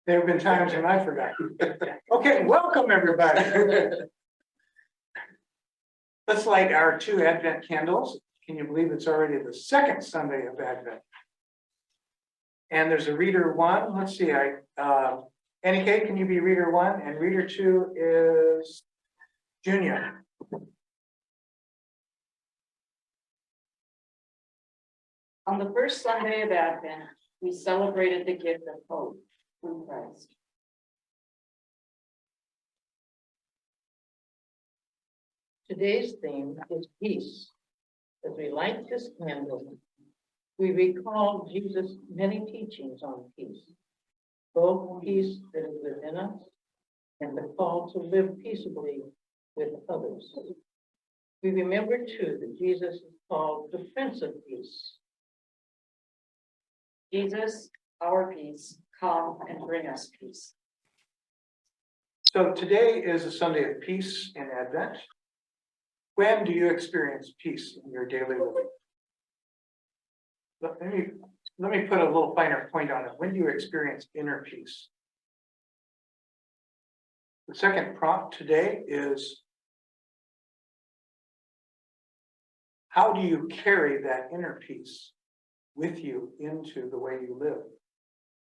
There have been times when I forgot. Okay, welcome everybody. Let's light our 2 Advent candles. Can you believe it's already the second Sunday of Advent? And there's a reader 1. Let's see, Annie Kate, can you be reader 1? And reader 2 is Junia. On the first Sunday of Advent, we celebrated the gift of hope in Christ. Today's theme is peace. As we light this candle, we recall Jesus' many teachings on peace, both peace that is within us and the call to live peaceably with others. We remember too that Jesus is called the Prince of Peace. Jesus, our peace, come and bring us peace. So today is a Sunday of peace in Advent. When do you experience peace in your daily living? Let me put a little finer point on it. When do you experience inner peace? The second prompt today is, how do you carry that inner peace with you into the way you live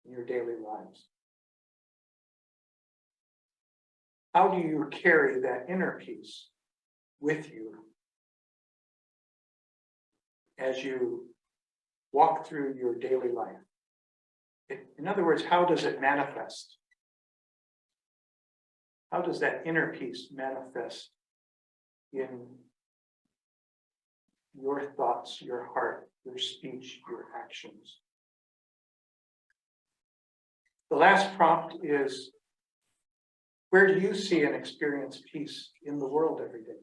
in your daily lives? How do you carry that inner peace with you as you walk through your daily life? In other words, how does it manifest? How does that inner peace manifest in your thoughts, your heart, your speech, your actions? The last prompt is, where do you see and experience peace in the world every day?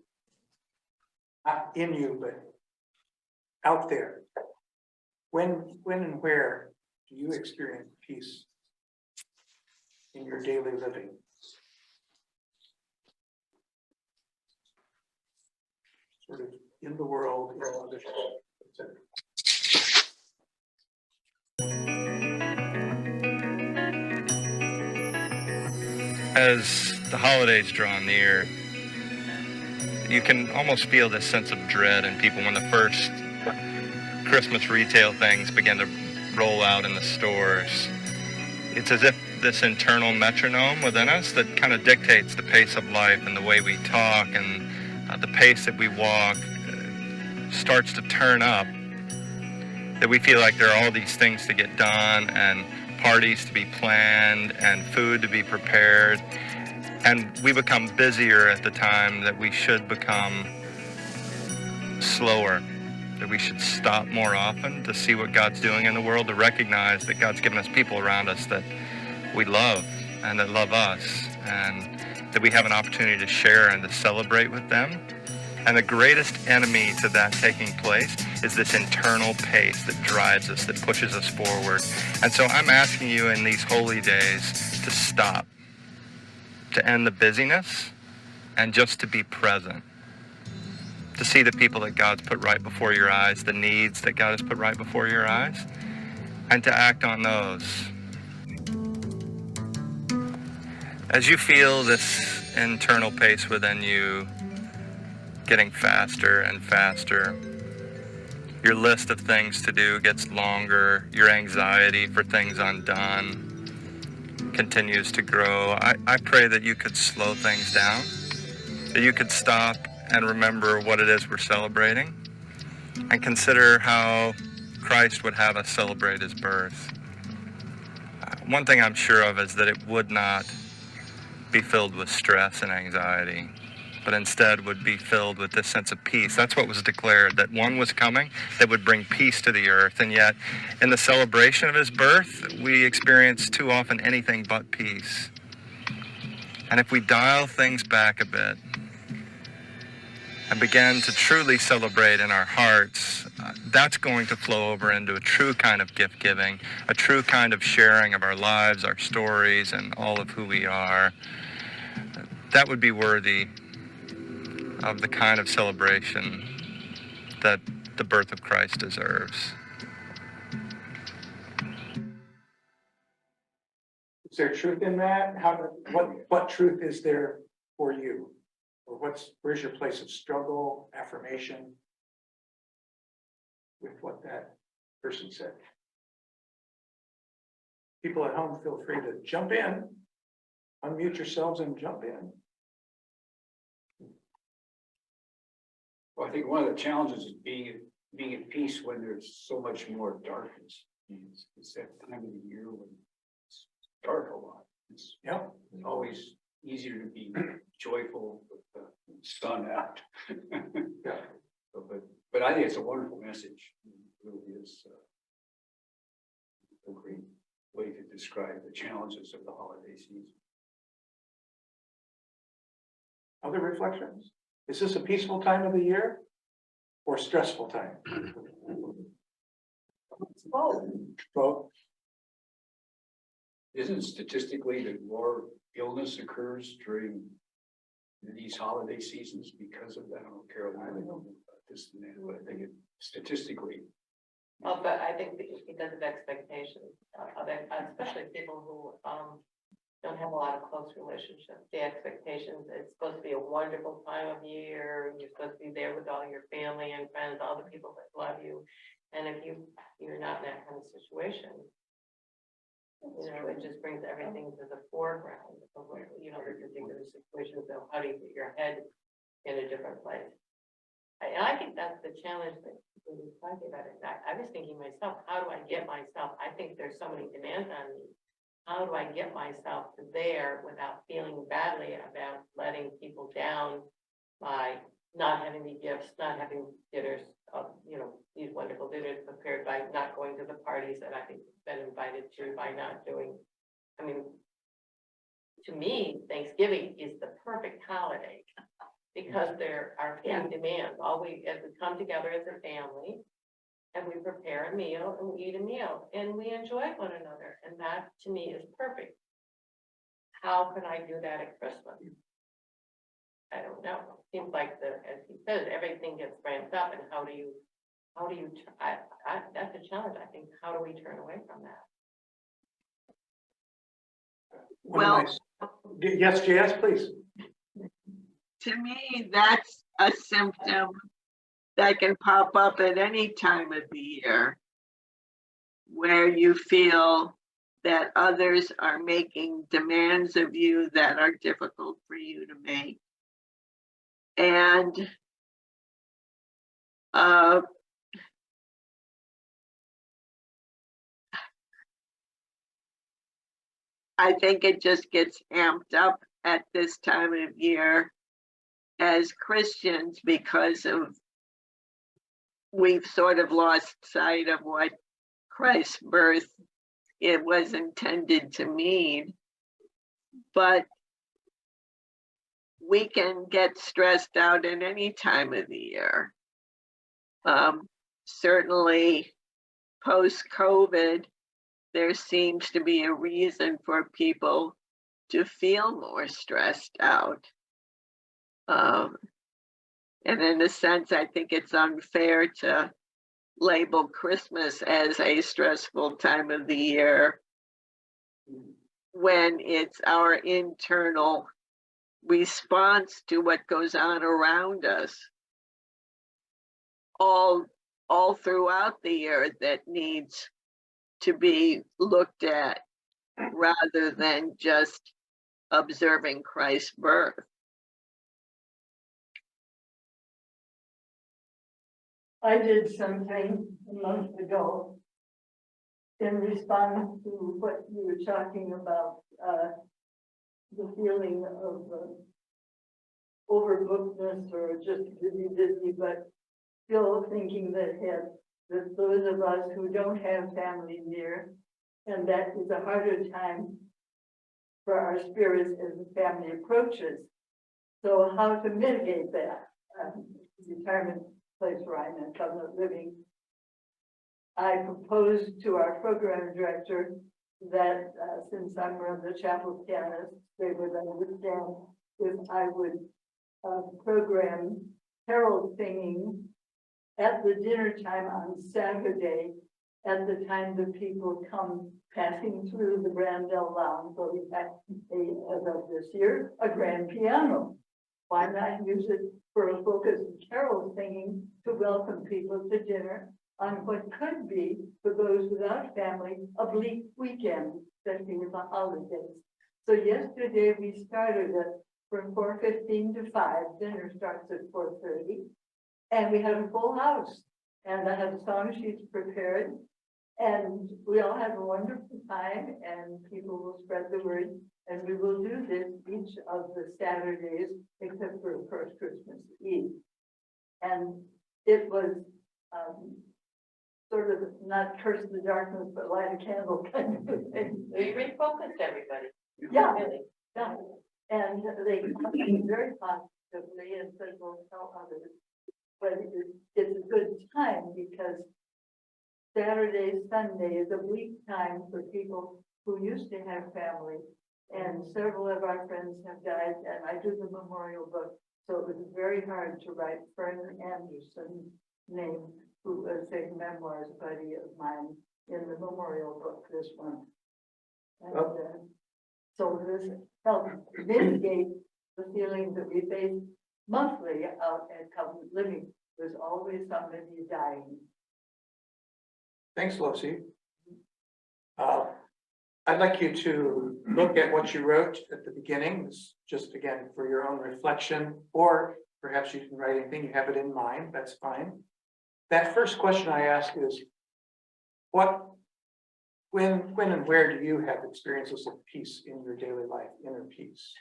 Not in you, but out there. When and where do you experience peace in your daily living? Sort of in the world, in other etc. As the holidays draw near, you can almost feel this sense of dread in people when the first Christmas retail things begin to roll out in the stores. It's as if this internal metronome within us that kind of dictates the pace of life and the way we talk and the pace that we walk starts to turn up, that we feel like there are all these things to get done and parties to be planned and food to be prepared, and we become busier at the time that we should become slower, that we should stop more often to see what God's doing in the world, to recognize that God's given us people around us that we love and that love us, and that we have an opportunity to share and to celebrate with them. And the greatest enemy to that taking place is this internal pace that drives us, that pushes us forward. And so I'm asking you in these holy days to stop, to end the busyness, and just to be present, to see the people that God's put right before your eyes, the needs that God has put right before your eyes, and to act on those. As you feel this internal pace within you getting faster and faster, your list of things to do gets longer, your anxiety for things undone continues to grow. I pray that you could slow things down, that you could stop and remember what it is we're celebrating, and consider how Christ would have us celebrate his birth. One thing I'm sure of is that it would not be filled with stress and anxiety, but instead would be filled with this sense of peace. That's what was declared, that one was coming that would bring peace to the earth. And yet, in the celebration of his birth, we experience too often anything but peace. And if we dial things back a bit and begin to truly celebrate in our hearts, that's going to flow over into a true kind of gift giving, a true kind of sharing of our lives, our stories, and all of who we are. That would be worthy of the kind of celebration that the birth of Christ deserves. there truth in that? What truth is there for you? Or where's your place of struggle, affirmation with what that person said? People at home, feel free to jump in, unmute yourselves and jump in. Well, I think one of the challenges is being at peace when there's so much more darkness. It's that time of the year when it's dark a lot. It's Yep. always easier to be joyful with the sun out. Yeah. But I think it's a wonderful message. It really is a great way to describe the challenges of the holiday season. Other reflections? Is this a peaceful time of the year or stressful time? Both. Isn't statistically that more illness occurs during these holiday seasons because of that? I don't know, Caroline, I don't know about this and that, but I think it statistically. Well, but I think because of expectations, especially people who don't have a lot of close relationships, the expectations, it's supposed to be a wonderful time of year, you're supposed to be there with all your family and friends, all the people that love you. And if you're not in that kind of situation, it just brings everything to the foreground of where, the particular situation. So how do you put your head in a different place? I think that's the challenge that we were talking about it. I was thinking myself, how do I get myself? I think there's so many demands on me. How do I get myself to there without feeling badly about letting people down by not having the gifts, not having dinners, these wonderful dinners prepared, by not going to the parties that I think been invited to, by not doing. I mean, to me, Thanksgiving is the perfect holiday because there are food demands. As we come together as a family and we prepare a meal and we eat a meal and we enjoy one another. And that to me is perfect. How can I do that at Christmas? I don't know. It seems like as he says, everything gets ramped up, and how do you, that's a challenge, I think. How do we turn away from that? Well, yes, JS, please. To me, that's a symptom that can pop up at any time of the year where you feel that others are making demands of you that are difficult for you to make. And I think it just gets amped up at this time of year as Christians because we've sort of lost sight of what Christ's birth it was intended to mean. But we can get stressed out at any time of the year. Certainly post-COVID, there seems to be a reason for people to feel more stressed out. And in a sense, I think it's unfair to label Christmas as a stressful time of the year when it's our internal response to what goes on around us all throughout the year that needs to be looked at rather than just observing Christ's birth. I did something a month ago in response to what you were talking about, the feeling of overbookedness or just busy, but still thinking that those of us who don't have family near, and that is a harder time for our spirits as the family approaches. So how to mitigate that? Retirement place where I'm in covenant living. I proposed to our program director that since I'm one of the chapel pianists, they would understand if I would program carol singing at the dinner time on Saturday at the time that people come passing through the Grandel Lounge. So we have, as of this year, a grand piano. Why not use it for a focus of carol singing to welcome people to dinner on what could be, for those without family, a bleak weekend, especially with the holidays. So yesterday we started it from 4:15 to 5. Dinner starts at 4:30. And we had a full house. And I had song sheets prepared. And we all had a wonderful time, and people will spread the word. And we will do this each of the Saturdays, except for, of course, Christmas Eve. And it was sort of not curse the darkness, but light a candle kind of thing. We refocused everybody. Yeah, Really. yeah. And they commented very positively and said, well, tell others. But it's a good time because Saturday, Sunday is a bleak time for people who used to have family. And several of our friends have died, and I do the memorial book. So it was very hard to write Fern Anderson's name, who was a memoirs buddy of mine, in the memorial book this one. And so this helped mitigate the feeling that we face monthly out at Covenant Living. There's always somebody dying. Thanks, Lucy. I'd like you to look at what you wrote at the beginning, this just again for your own reflection, or perhaps you can write anything, you have it in mind, that's fine. That first question I ask is, when and where do you have experiences of peace in your daily life, inner peace?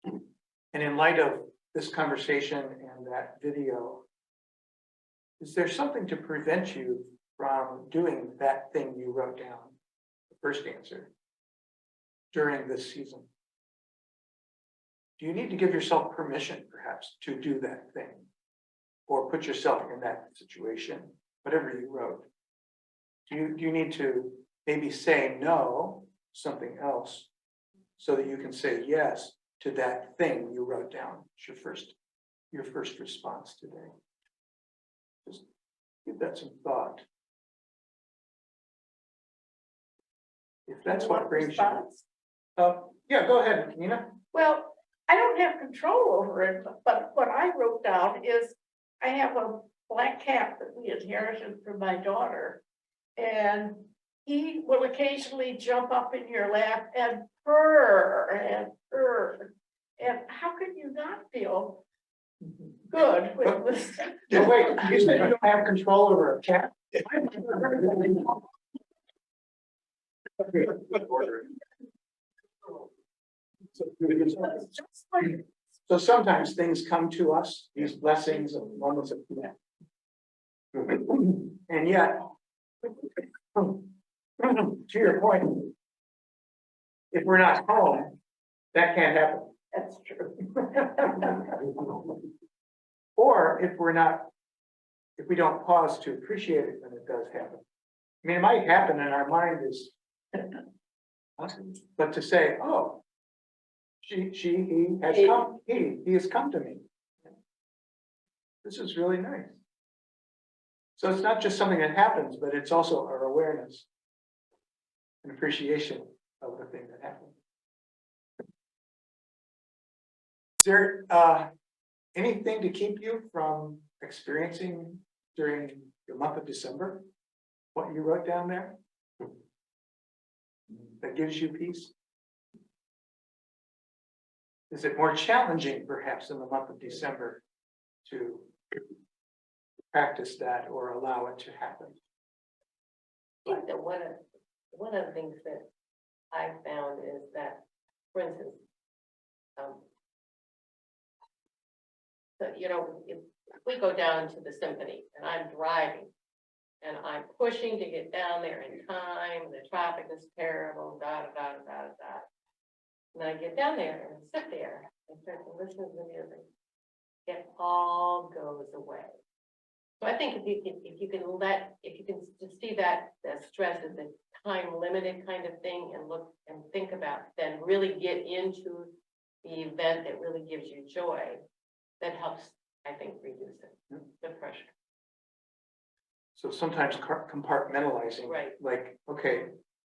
And in light of this conversation and that video, is there something to prevent you from doing that thing you wrote down? The first answer, during this season. Do you need to give yourself permission, perhaps, to do that thing? Or put yourself in that situation, whatever you wrote? Do you need to maybe say no, something else, so that you can say yes to that thing you wrote down? It's your first response today. Just give that some thought. If that's what brings you. Yeah, go ahead, Nina. Well, I don't have control over it, but what I wrote down is I have a black cat that we inherited from my daughter. And he will occasionally jump up in your lap and purr and purr. And how can you not feel good with this? Oh, wait, you said you don't have control over a cat? It's just like, So sometimes things come to us, these blessings and moments of connect. And yet, to your point, if we're not home, that can't happen. that's true. Or if we don't pause to appreciate it when it does happen. I mean, it might happen and our mind is, but to say, oh, he has come to me. This is really nice. So it's not just something that happens, but it's also our awareness and appreciation of the thing that happened. Is there anything to keep you from experiencing during the month of December what you wrote down there that gives you peace? Is it more challenging perhaps in the month of December to practice that or allow it to happen? I think that one of the things that I found is that, for instance, so, if we go down to the symphony and I'm driving and I'm pushing to get down there in time, the traffic is terrible, da, da, da, da, da. And I get down there and sit there and start to listen to the music. It all goes away. So I think if you can just see that stress as a time limited kind of thing and look and think about, then really get into the event that really gives you joy, that helps, I think, reduce it, the pressure. So sometimes compartmentalizing. Right. Like, okay,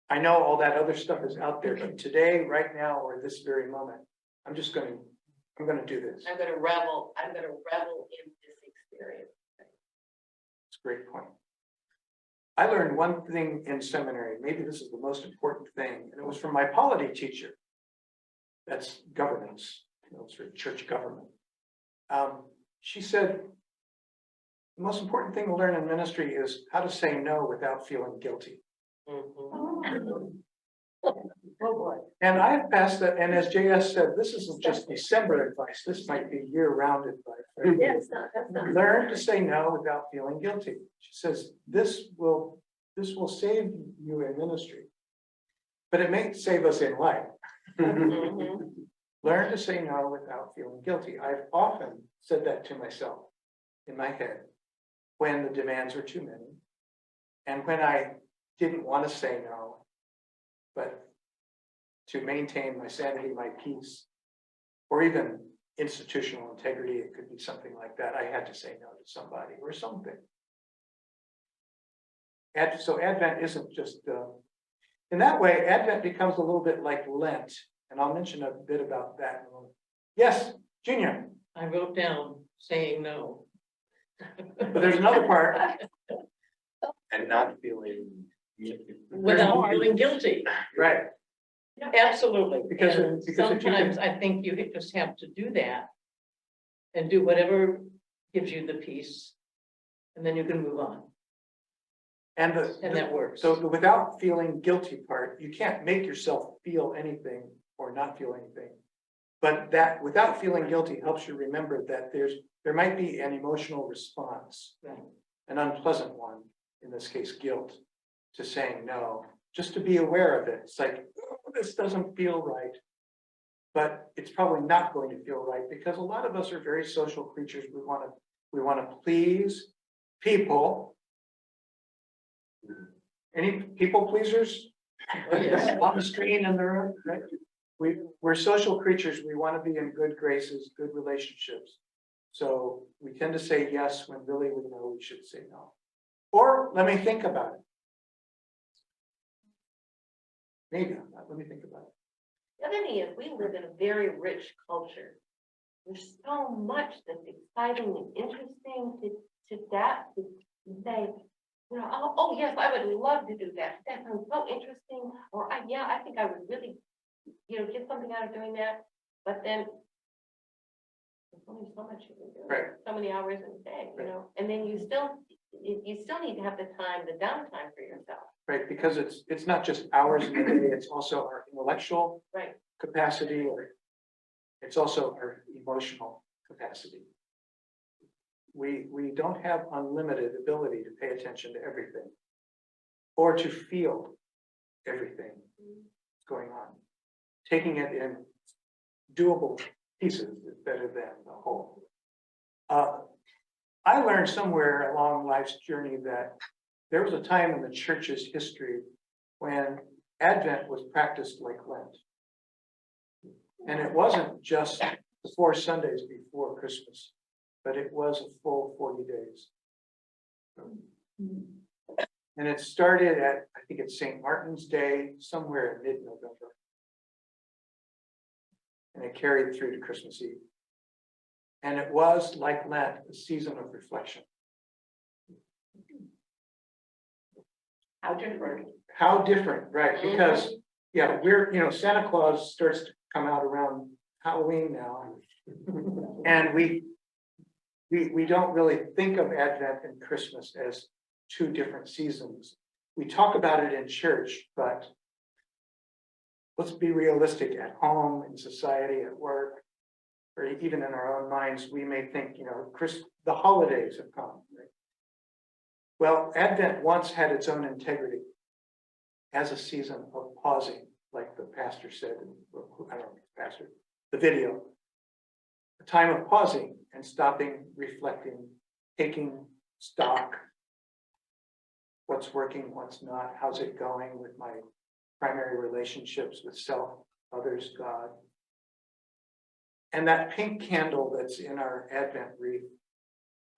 I know all that other stuff is out there, but today, right now, or this very moment, I'm gonna do this. I'm gonna revel in this experience. It's a great point. I learned one thing in seminary, maybe this is the most important thing, and it was from my polity teacher. That's governance, it's for church government. She said, the most important thing to learn in ministry is how to say no without feeling guilty. Mhm. Oh, boy. And I have passed that, and as JS said, this isn't just December advice, this might be year-round advice. Right? Yeah, that's not. Learn to say no without feeling guilty. She says, this will save you in ministry, but it may save us in life. Mhm. Learn to say no without feeling guilty. I've often said that to myself in my head when the demands were too many and when I didn't want to say no, but to maintain my sanity, my peace, or even institutional integrity, it could be something like that. I had to say no to somebody or something. So Advent isn't just, in that way, Advent becomes a little bit like Lent, and I'll mention a bit about that in a moment. Yes, Junior, I wrote down saying no. but there's another part. And not feeling. Without feeling guilty. Right, Absolutely. Because- And because if you sometimes I think you just have to do that. And do whatever gives you the peace. And then you can move on. and And that works. so the without feeling guilty part, you can't make yourself feel anything or not feel anything. But that without feeling guilty helps you remember that there might be an emotional response, Right. an unpleasant one, in this case, guilt, to saying no, just to be aware of it. It's like, oh, this doesn't feel right. But it's probably not going to feel right because a lot of us are very social creatures. We want to please people. Any people pleasers? Oh, yes. On the screen in the room, right? We're social creatures. We want to be in good graces, good relationships. So we tend to say yes when really we know we should say no. Or let me think about it. Maybe not. Let me think about it. The other thing is, we live in a very rich culture. There's so much that's exciting and interesting to say, you know, oh, yes, I would love to do that. That sounds so interesting. Or yeah, I think I would really, get something out of doing that. But then there's only so much you can do. Right. So many hours in a day, Right. and then you still need to have the downtime for yourself. Right, because it's not just hours in the day, it's also our intellectual Right. capacity, or it's also our emotional capacity. We don't have unlimited ability to pay attention to everything or to feel everything that's going on. Taking it in doable pieces is better than the whole. I learned somewhere along life's journey that there was a time in the church's history when Advent was practiced like Lent. And it wasn't just the 4 Sundays before Christmas, but it was a full 40 days. And it started at, I think it's St. Martin's Day, somewhere in mid-November. And it carried through to Christmas Eve. And it was, like Lent, a season of reflection. How different. How different, right? Because, yeah, Santa Claus starts to come out around Halloween now. And we don't really think of Advent and Christmas as 2 different seasons. We talk about it in church, but let's be realistic at home, in society, at work, or even in our own minds, we may think, the holidays have come. Right? Well, Advent once had its own integrity as a season of pausing, like the pastor said, I don't know, pastor, the video, a time of pausing and stopping, reflecting, taking stock. What's working, what's not, how's it going with my primary relationships with self, others, God. And that pink candle that's in our Advent wreath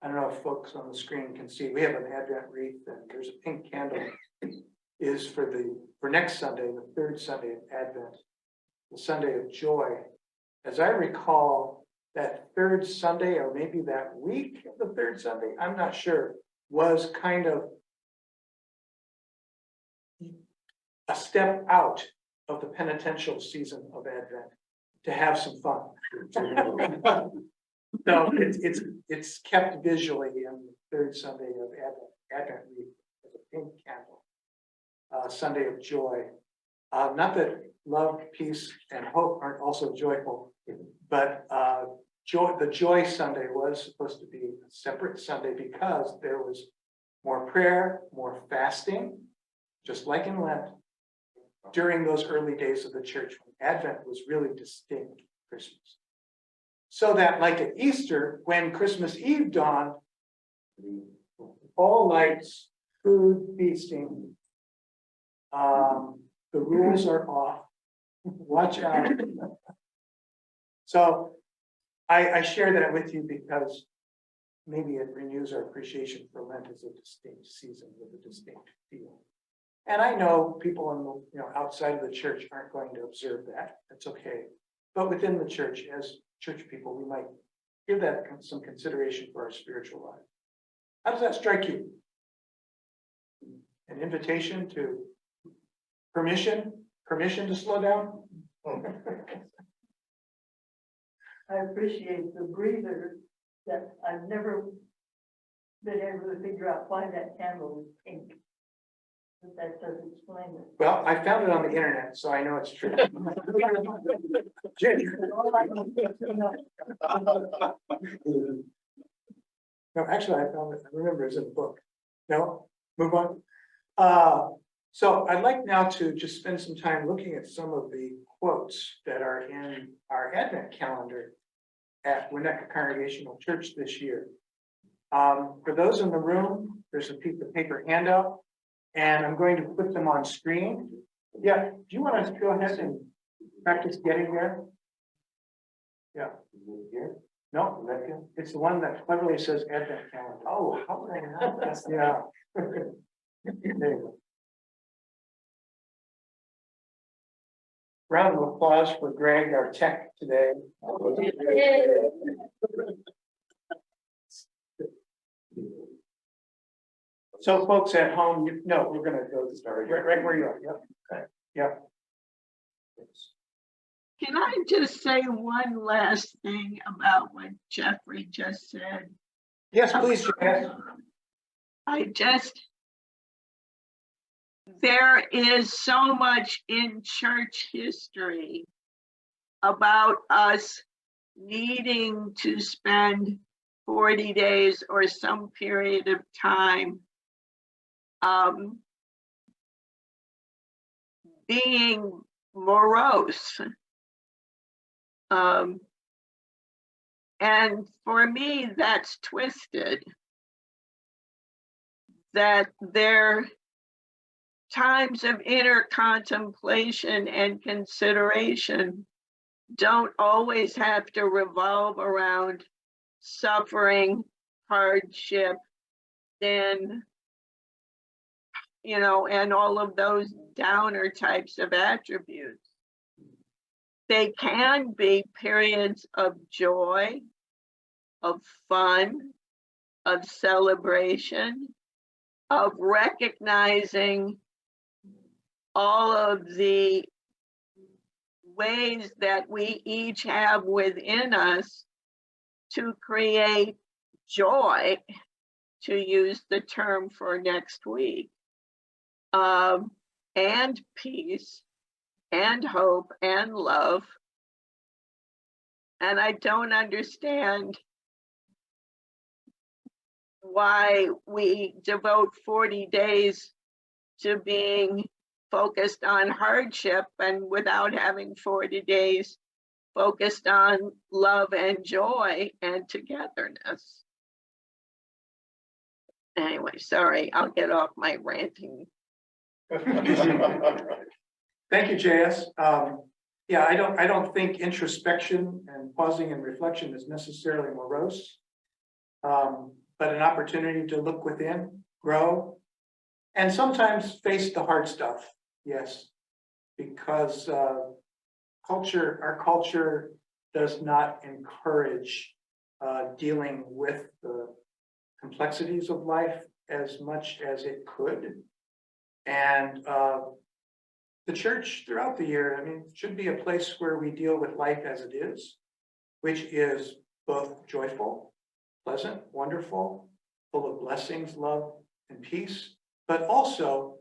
I don't know if folks on the screen can see, we have an Advent wreath and there's a pink candle is for next Sunday, the third Sunday of Advent, the Sunday of joy. As I recall, that third Sunday, or maybe that week of the third Sunday, I'm not sure, was kind of a step out of the penitential season of Advent to have some fun. So it's kept visually in the third Sunday of Advent week as a pink candle, Sunday of joy. Not that love, peace, and hope aren't also joyful, but the Joy Sunday was supposed to be a separate Sunday because there was more prayer, more fasting, just like in Lent, during those early days of the church when Advent was really distinct from Christmas. So that, like at Easter, when Christmas Eve dawned, all lights, food, feasting, the rules are off. Watch out. So I share that with you because maybe it renews our appreciation for Lent as a distinct season with a distinct feel. And I know people in the, outside of the church aren't going to observe that. That's okay. But within the church, as church people, we might give that some consideration for our spiritual life. How does that strike you? An invitation to permission to slow down? I appreciate the breather that I've never been able to figure out why that candle is pink. But that does explain it. Well, I found it on the internet, so I know it's true. No, actually, I found it. I remember it's in the book. No, move on. So I'd like now to just spend some time looking at some of the quotes that are in our Advent calendar at Winnetka Congregational Church this year. For those in the room, there's a piece of paper handout, and I'm going to put them on screen. Yeah, do you want to go ahead and practice getting there? Yeah. Here? No, it's the one that cleverly says Advent calendar. Oh, how would I know? Yeah. There you go. Round of applause for Greg, our tech today. So folks at home, we're gonna go right where you are. Yep. Okay. Yep. Can I just say one last thing about what Jeffrey just said? Yes, please, Joanne. There is so much in church history about us needing to spend 40 days or some period of time being morose. And for me, that's twisted. That there times of inner contemplation and consideration don't always have to revolve around suffering, hardship, then, and all of those downer types of attributes. They can be periods of joy, of fun, of celebration, of recognizing all of the ways that we each have within us to create joy, to use the term for next week, and peace, and hope, and love. And I don't understand why we devote 40 days to being focused on hardship and without having 40 days focused on love and joy and togetherness. Anyway, sorry, I'll get off my ranting. Thank you, JS. Yeah, I don't think introspection and pausing and reflection is necessarily morose. but an opportunity to look within, grow, and sometimes face the hard stuff. Yes, because our culture does not encourage dealing with the complexities of life as much as it could. And the church throughout the year, I mean, should be a place where we deal with life as it is, which is both joyful, pleasant, wonderful, full of blessings, love, and peace, but also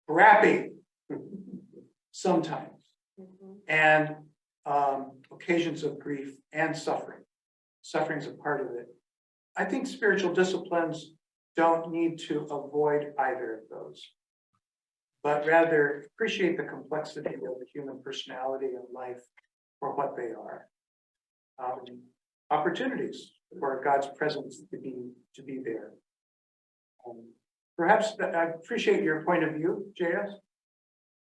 crappy sometimes, and occasions of grief and suffering. Suffering is a part of it. I think spiritual disciplines don't need to avoid either of those, but rather appreciate the complexity of the human personality and life for what they are. Opportunities for God's presence to be there. Perhaps I appreciate your point of view, JS.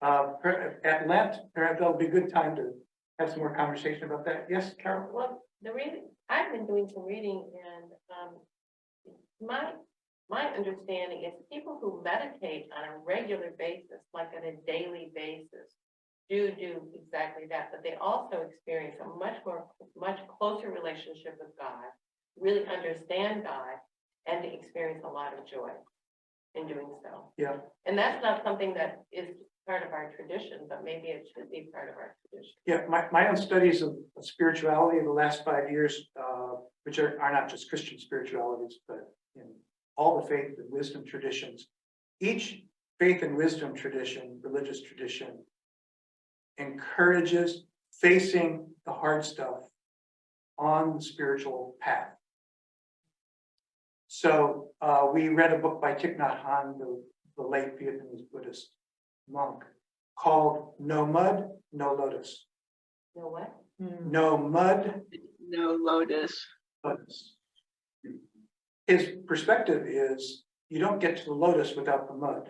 At Lent, perhaps that'll be a good time to have some more conversation about that. Yes, Carol? Well, I've been doing some reading, and my understanding is people who meditate on a regular basis, like on a daily basis, do exactly that, but they also experience a much closer relationship with God, really understand God, and experience a lot of joy in doing so. Yeah. And that's not something that is part of our tradition, but maybe it should be part of our tradition. Yeah, my own studies of spirituality in the last 5 years, which are not just Christian spiritualities, but in all the faith and wisdom traditions, each faith and wisdom tradition, religious tradition, encourages facing the hard stuff on the spiritual path. So we read a book by Thich Nhat Hanh, the late Vietnamese Buddhist monk, called No Mud, No Lotus. You know what? No mud, No lotus. lotus. His perspective is you don't get to the lotus without the mud.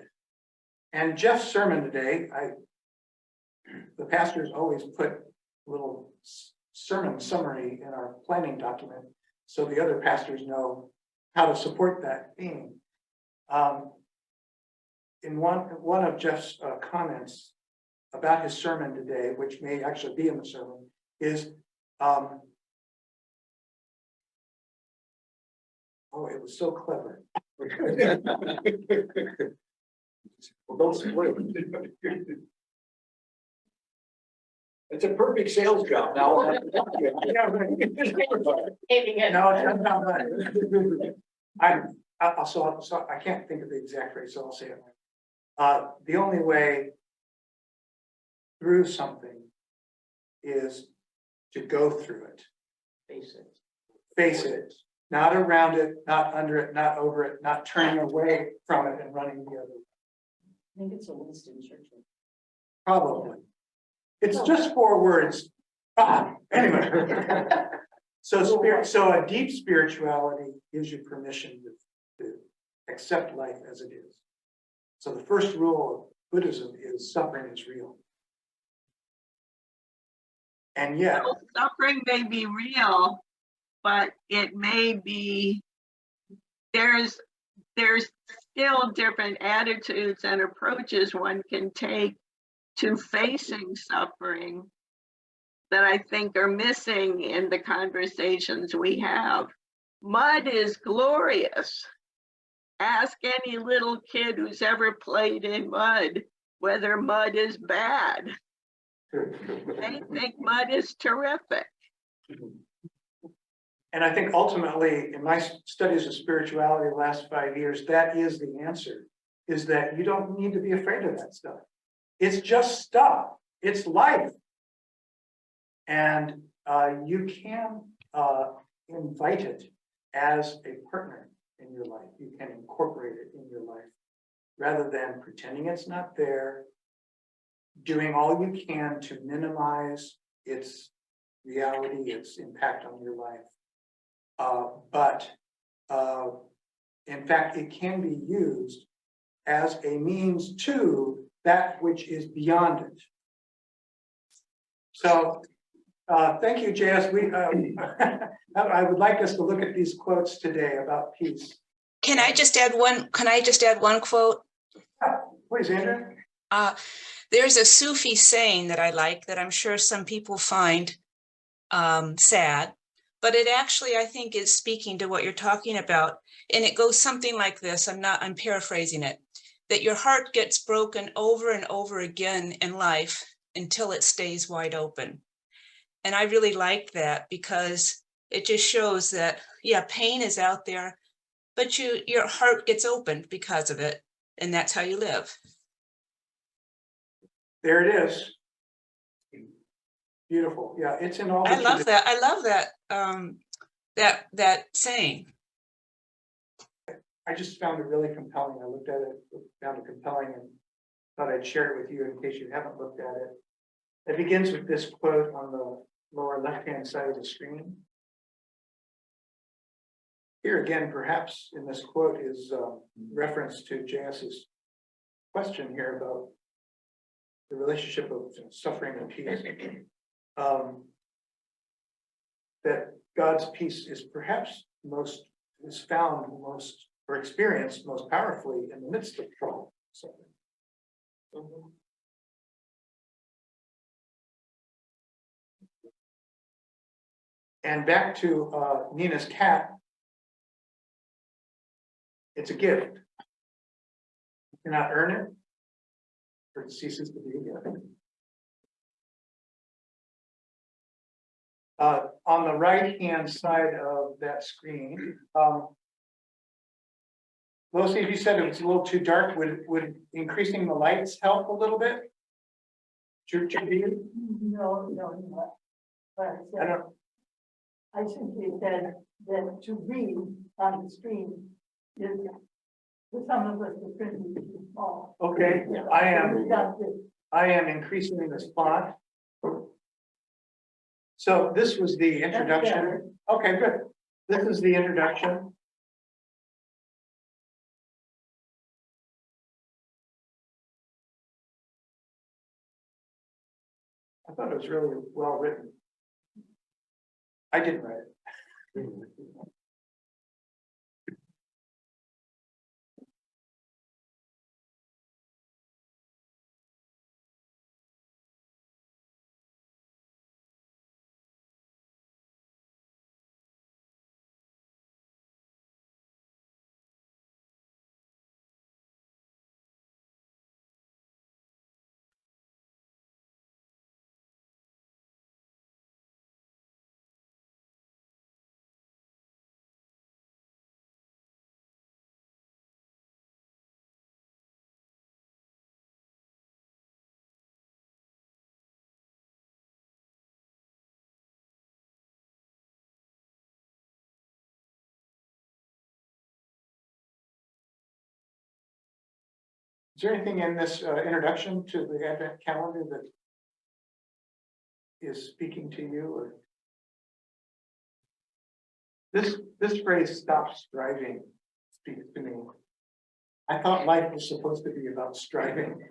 And Jeff's sermon today, the pastors always put a little sermon summary in our planning document so the other pastors know how to support that theme. In one of Jeff's comments about his sermon today, which may actually be in the sermon, is oh, it was so clever. Well, don't split it. It's a perfect sales job now. Yeah, right. Aiming at- No, it's not bad. I can't think of the exact phrase, so I'll say it. The only way through something is to go through it. Face it, not around it, not under it, not over it, not turning away from it and running the other way. I think it's a Winston Churchill. Probably. It's just 4 words. Anyway. So a deep spirituality gives you permission to accept life as it is. So the first rule of Buddhism is suffering is real. And yet, Well, suffering may be real, but it may be, there's still different attitudes and approaches one can take to facing suffering that I think are missing in the conversations we have. Mud is glorious. Ask any little kid who's ever played in mud whether mud is bad. They think mud is terrific. and I think ultimately in my studies of spirituality the last 5 years, that is the answer, is that you don't need to be afraid of that stuff. It's just stuff. It's life. And you can invite it as a partner in your life. You can incorporate it in your life rather than pretending it's not there, doing all you can to minimize its reality, its impact on your life. But in fact, it can be used as a means to that which is beyond it. So thank you, JS. I would like us to look at these quotes today about peace. Can I just add one quote? Please, Andrew. There's a Sufi saying that I like that I'm sure some people find sad, but it actually, I think, is speaking to what you're talking about. And it goes something like this. I'm paraphrasing it, that your heart gets broken over and over again in life until it stays wide open. And I really like that because it just shows that, yeah, pain is out there, but your heart gets opened because of it. And that's how you live. There it is. Beautiful. Yeah, it's in all the I love that. I love that, that saying. I just found it really compelling. I looked at it, found it compelling, and thought I'd share it with you in case you haven't looked at it. It begins with this quote on the lower left-hand side of the screen. Here again, perhaps in this quote is reference to J.S.'s question here about the relationship of suffering and peace. That God's peace is perhaps found most or experienced most powerfully in the midst of trouble. And back to Nina's cat, it's a gift. You cannot earn it, or it ceases to be a gift. On the right-hand side of that screen, Lucy, if you said it was a little too dark, would increasing the lights help a little bit? Should you? No. But I don't. I simply said that to read on the screen is, for some of us, the print is too small. Okay, I am increasing the font. So this was the introduction. Okay, good. This is the introduction. I thought it was really well written. I didn't write it. Is there anything in this introduction to the Advent calendar that is speaking to you, or this phrase "stop striving" speaks to me? I thought life was supposed to be about striving.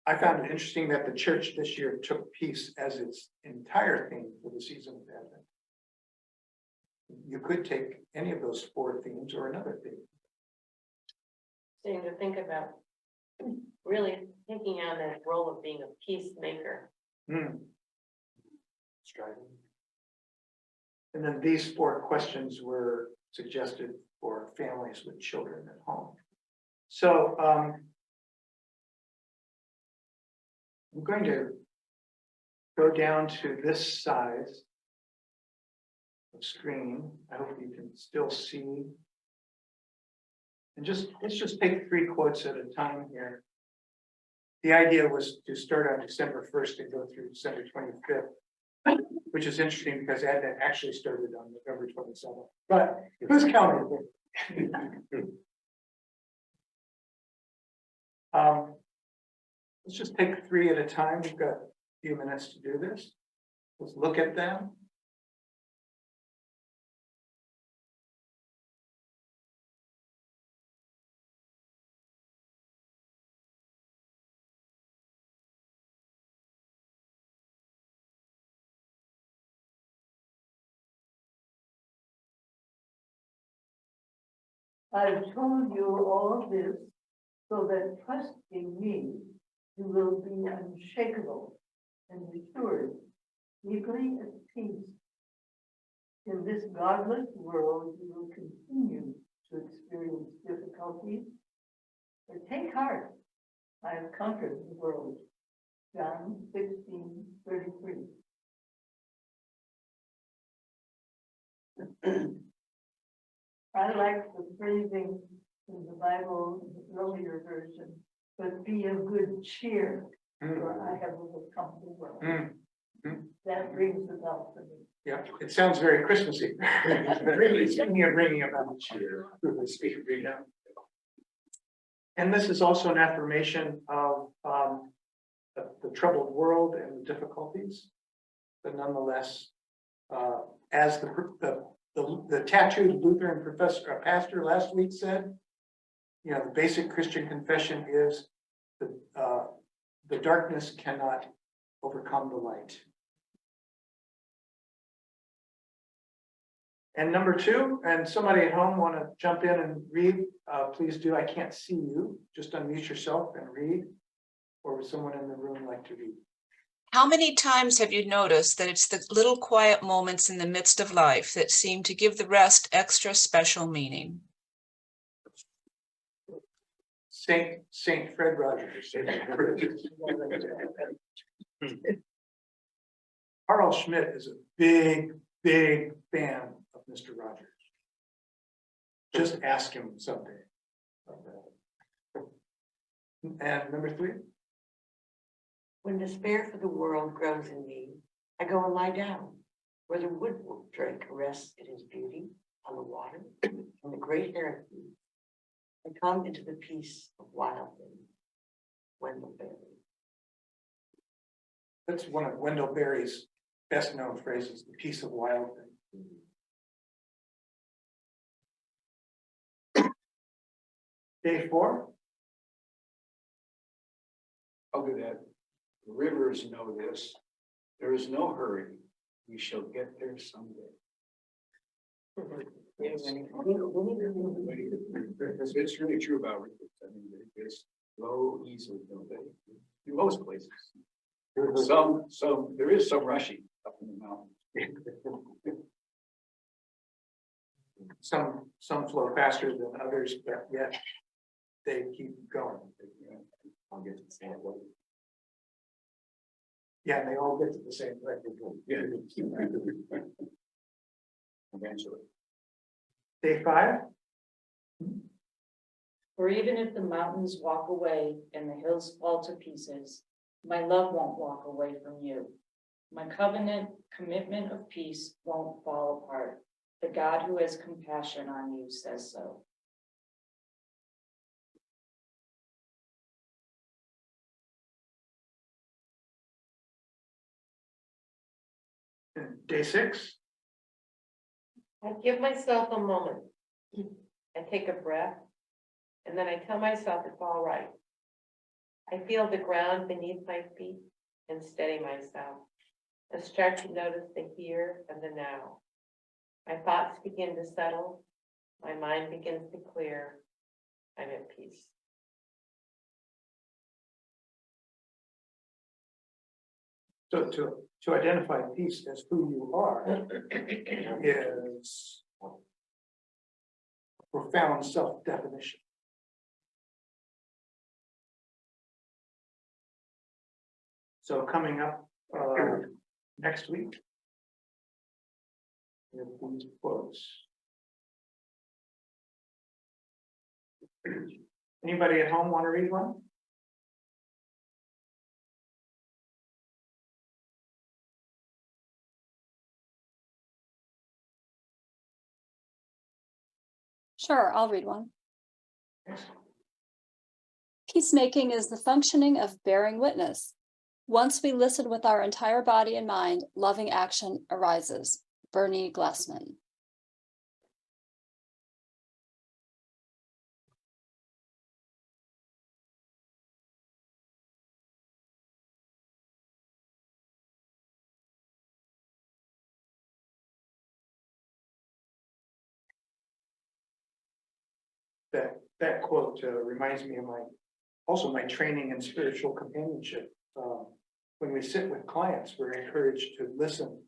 I found it interesting that the church this year took peace as its entire theme for the season of Advent. You could take any of those 4 themes or another theme. Seem to think about really taking on that role of being a peacemaker. Striving. And then these 4 questions were suggested for families with children at home. So I'm going to go down to this size of screen. I hope you can still see. And let's just take 3 quotes at a time here. The idea was to start on December 1st and go through December 25th, which is interesting because Advent actually started on November 27th. But who's counting? Let's just take 3 at a time. We've got a few minutes to do this. Let's look at them. I've told you all this so that trusting me, you will be unshakable and assured, deeply at peace. In this godless world, you will continue to experience difficulties, but take heart. I have conquered the world. John 16:33. I like the phrasing in the Bible, the earlier version, but be of good cheer, for I have overcome the world. That rings a bell for me. Yeah, it sounds very Christmassy. Really, speaking of bringing about cheer. And this is also an affirmation of the troubled world and the difficulties, but nonetheless, as the tattooed Lutheran pastor last week said, you know, the basic Christian confession is the darkness cannot overcome the light. And number 2, and somebody at home want to jump in and read, please do. I can't see you. Just unmute yourself and read. Or would someone in the room like to read? How many times have you noticed that it's the little quiet moments in the midst of life that seem to give the rest extra special meaning? Saint Fred Rogers. Carl Schmidt is a big fan of Mr. Rogers. Just ask him someday. And number 3. When despair for the world grows in me, I go and lie down where the wood drake rests in his beauty on the water and the great heron feeds. I come into the peace of wild things, Wendell Berry. That's one of Wendell Berry's best known phrases, the peace of wild things. Day 4. I'll do that. The rivers know this. There is no hurry. We shall get there someday. It's really true about rivers. I mean, they just flow easily, don't they? In most places. There is some rushing up in the mountains. Some flow faster than others, but yet they keep going. I'll get to the same one. Yeah, and they all get to the same place. Yeah. Eventually. Day 5. For even if the mountains walk away and the hills fall to pieces, my love won't walk away from you. My commitment of peace won't fall apart. The God who has compassion on you says so. And day 6. I give myself a moment. I take a breath, and then I tell myself it's all right. I feel the ground beneath my feet and steady myself. I start to notice the here and the now. My thoughts begin to settle. My mind begins to clear. I'm at peace. So to identify peace as who you are is a profound self-definition. So coming up next week, we have these quotes. Anybody at home want to read one? Sure, I'll read one. Yes. Peacemaking is the functioning of bearing witness. Once we listen with our entire body and mind, loving action arises. Bernie Glassman. that quote reminds me of also my training in spiritual companionship. When we sit with clients, we're encouraged to listen,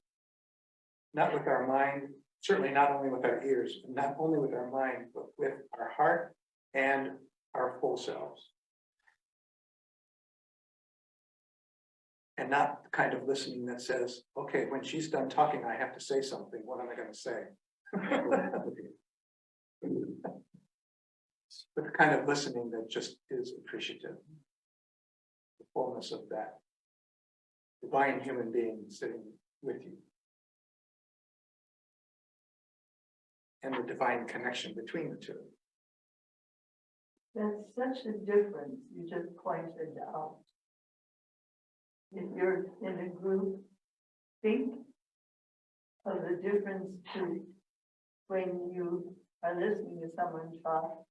not with our mind, certainly not only with our ears, and not only with our mind, but with our heart and our full selves. And not the kind of listening that says, okay, when she's done talking, I have to say something. What am I going to say? But the kind of listening that just is appreciative. The fullness of that divine human being sitting with you. And the divine connection between the two. That's such a difference you just pointed out. If you're in a group, think of the difference to when you are listening to someone talk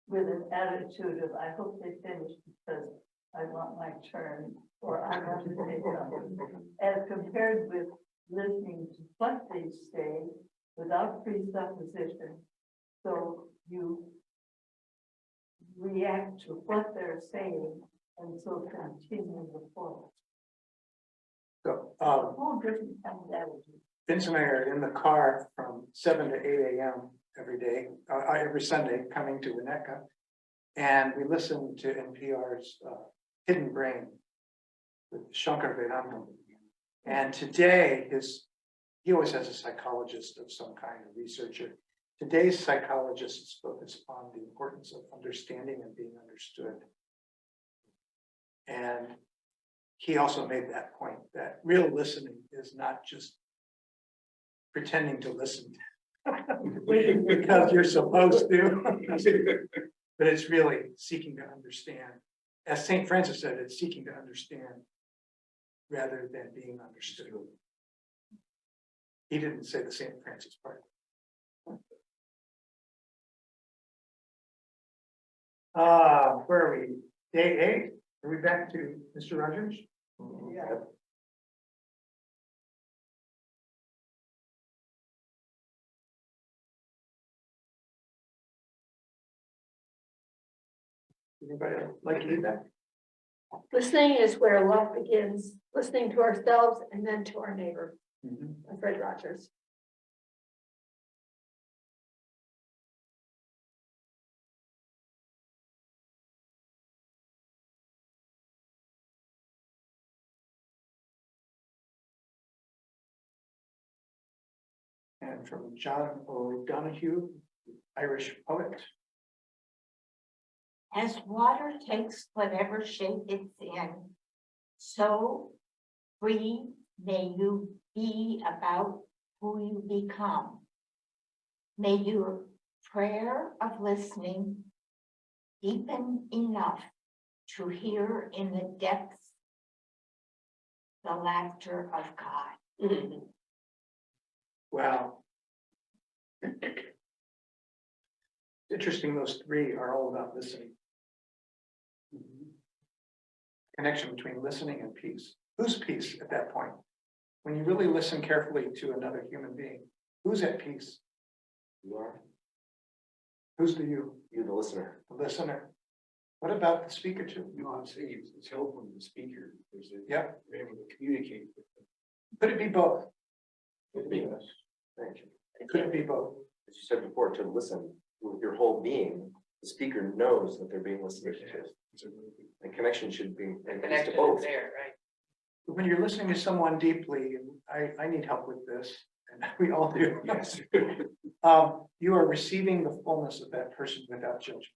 with an attitude of, I hope they finish because I want my turn, or I want to say something, as compared with listening to what they say without presupposition. So you react to what they're saying and so continue the flow. So Whole different kind of attitude. Vince and I are in the car from 7 to 8 a.m. every day, every Sunday, coming to Winnetka. And we listen to NPR's Hidden Brain with Shankar Vedantam. And today, he always has a psychologist of some kind, a researcher. Today's psychologists focus on the importance of understanding and being understood. And he also made that point that real listening is not just pretending to listen because you're supposed to, but it's really seeking to understand. As St. Francis said, it's seeking to understand rather than being understood. He didn't say the St. Francis part. Where are we? Day 8? Are we back to Mr. Rogers? Yeah. Anybody like to do that? Listening is where love begins, listening to ourselves and then to our neighbor. Mhm. Fred Rogers. And from John O'Donoghue, Irish poet. As water takes whatever shape it's in, so free may you be about who you become. May your prayer of listening deepen enough to hear in the depths the laughter of God. Wow. Interesting, those three are all about listening. Connection between listening and peace. Who's peace at that point? When you really listen carefully to another human being, who's at peace? You are. Who's the you? You're the listener. The listener. What about the speaker too? You know, I'm saying it's helpful to the speaker, because Yep. they're able to communicate with them. Could it be both? Could be. Thank you. Could it be both? As you said before, to listen with your whole being, the speaker knows that they're being listened to. It's a really good. The connection should be The increased to connection both. is there, right? When you're listening to someone deeply, and I need help with this, and we all do. Yes. You are receiving the fullness of that person without judgment.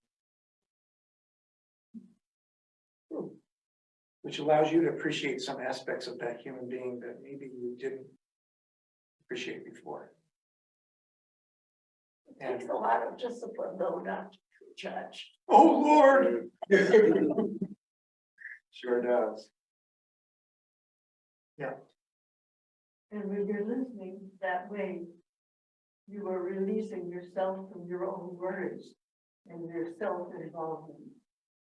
Which allows you to appreciate some aspects of that human being that maybe you didn't appreciate before. It takes a lot of discipline though, not to judge. Oh, Lord. Sure does. And when you're listening that way, you are releasing yourself from your own words and your self-involvement.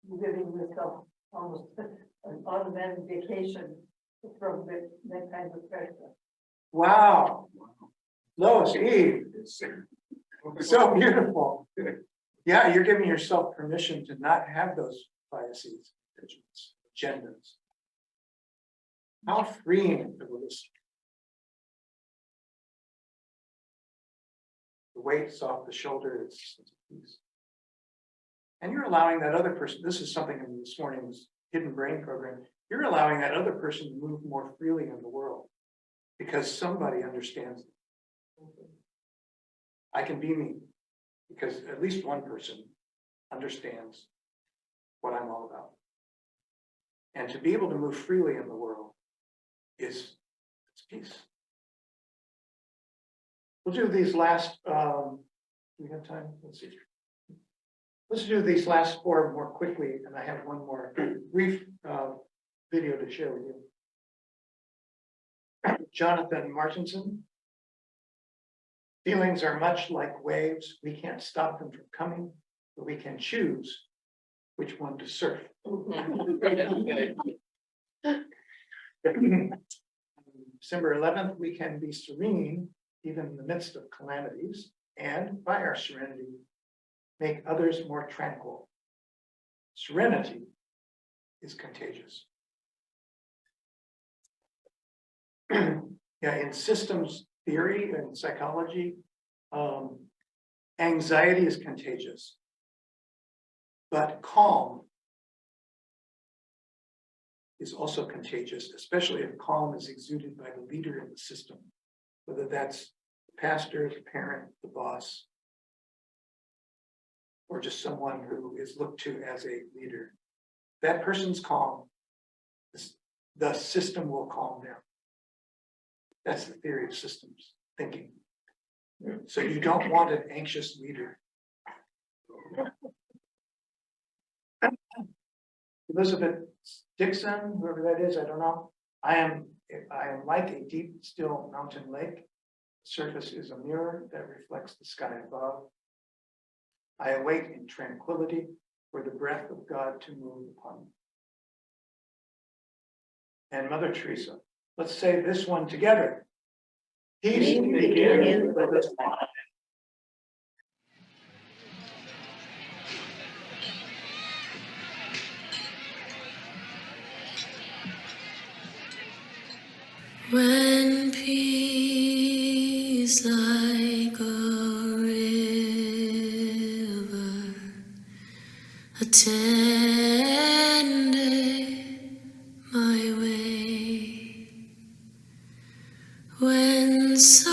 You're giving yourself almost an automatic vacation from that kind of pressure. Wow. Lois, Eve, so beautiful. Yeah, you're giving yourself permission to not have those biases, agendas. How freeing to listen. The weight's off the shoulder, it's peace. And you're allowing that other person, this is something in this morning's hidden brain program, you're allowing that other person to move more freely in the world because somebody understands. I can be me because at least one person understands what I'm all about. And to be able to move freely in the world is peace. We'll do these last, do we have time? Let's see. Let's do these last 4 more quickly, and I have one more brief video to share with you. Jonathan Martinson. Feelings are much like waves. We can't stop them from coming, but we can choose which one to surf. December 11th, we can be serene even in the midst of calamities, and by our serenity, make others more tranquil. Serenity is contagious. Yeah, in systems theory and psychology, anxiety is contagious, but calm is also contagious, especially if calm is exuded by the leader in the system, whether that's the pastor, the parent, the boss, or just someone who is looked to as a leader. That person's calm, the system will calm down. That's the theory of systems thinking. So you don't want an anxious leader. Elizabeth Dixon, whoever that is, I don't know. I am like a deep, still mountain lake. The surface is a mirror that reflects the sky above. I await in tranquility for the breath of God to move upon me. And Mother Teresa, let's say this one together. Peace begins with us. When peace like a river attended my way, when sorrows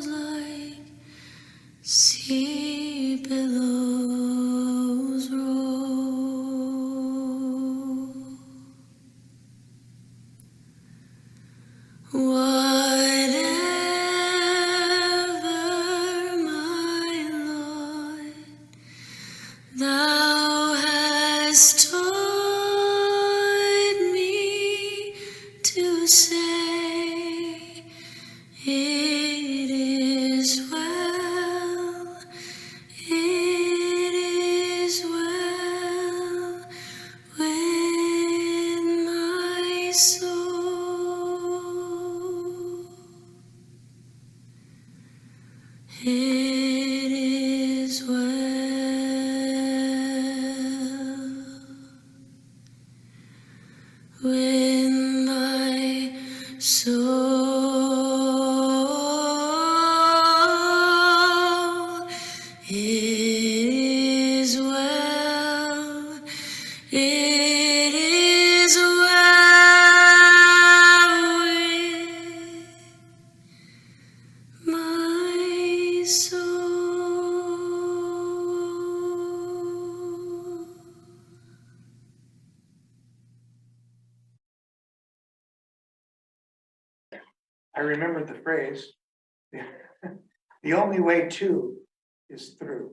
like sea billows roll, whatever, my Lord, thou hast taught me to say, it is well, it is well with my soul. It is well with my soul. It is well. It is well with my soul. I remember the phrase, the only way to is through.